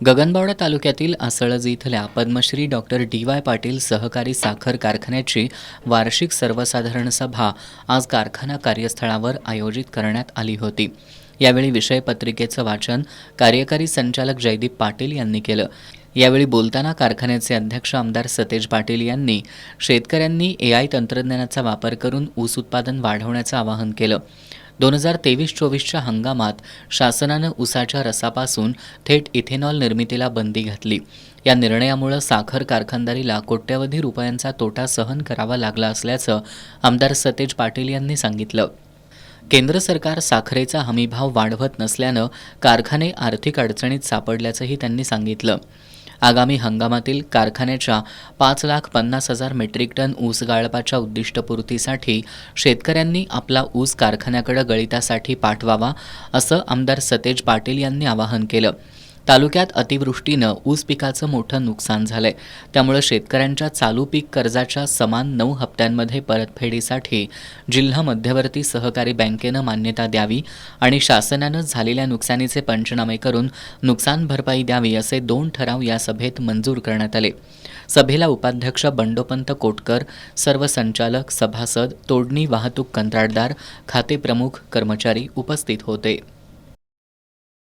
गगनबावडा तालुक्यातील आसळज इथल्या Padmashri doctor DY. Patil सहकारी साखर कारखान्याची वार्षिक सर्वसाधारण सभा आज कारखाना कार्यस्थळावर आयोजित करण्यात आली होती. यावेळी विषयपत्रिकेचं वाचन कार्यकारी संचालक जयदीप पाटील यांनी केलं. यावेळी बोलताना कारखान्याचे अध्यक्ष आमदार सतेज पाटील यांनी शेतकऱ्यांनी AI तंत्रज्ञानाचा वापर करून ऊस उत्पादन वाढवण्याचं आवाहन केलं. 2023-24च्या हंगामात शासनानं ऊसाच्या रसापासून थेट इथेनॉल निर्मितीला बंदी घातली. या निर्णयामुळे साखर कारखानदारीला कोट्यवधी रुपयांचा तोटा सहन करावा लागला असल्याचं आमदार सतेज पाटील यांनी सांगितलं. केंद्र सरकार साखरेचा हमीभाव वाढवत नसल्यानं कारखाने आर्थिक अडचणीत सापडल्याचंही त्यांनी सांगितलं. आगामी हंगामातील कारखान्याच्या 5,50,000 मेट्रिक टन ऊस गाळपाच्या उद्दिष्टपूर्तीसाठी शेतकऱ्यांनी आपला ऊस कारखान्याकडे गळीतासाठी पाठवावा, असं आमदार सतेज पाटील यांनी आवाहन केलं. तालुक्यात अतिवृष्टीनं ऊस पिकाचं मोठं नुकसान झालंय. त्यामुळे शेतकऱ्यांच्या चालू पीक कर्जाच्या समान 9 हप्त्यांमध्ये परतफेडीसाठी जिल्हा मध्यवर्ती सहकारी बँकेनं मान्यता द्यावी आणि शासनानं झालेल्या नुकसानीचे पंचनामे करून नुकसान भरपाई द्यावी, असे 2 ठराव या सभेत मंजूर करण्यात आले. सभेला उपाध्यक्ष बंडोपंत कोटकर, सर्व संचालक, सभासद, तोडणी वाहतूक कंत्राटदार, खाते प्रमुख, कर्मचारी उपस्थित होते.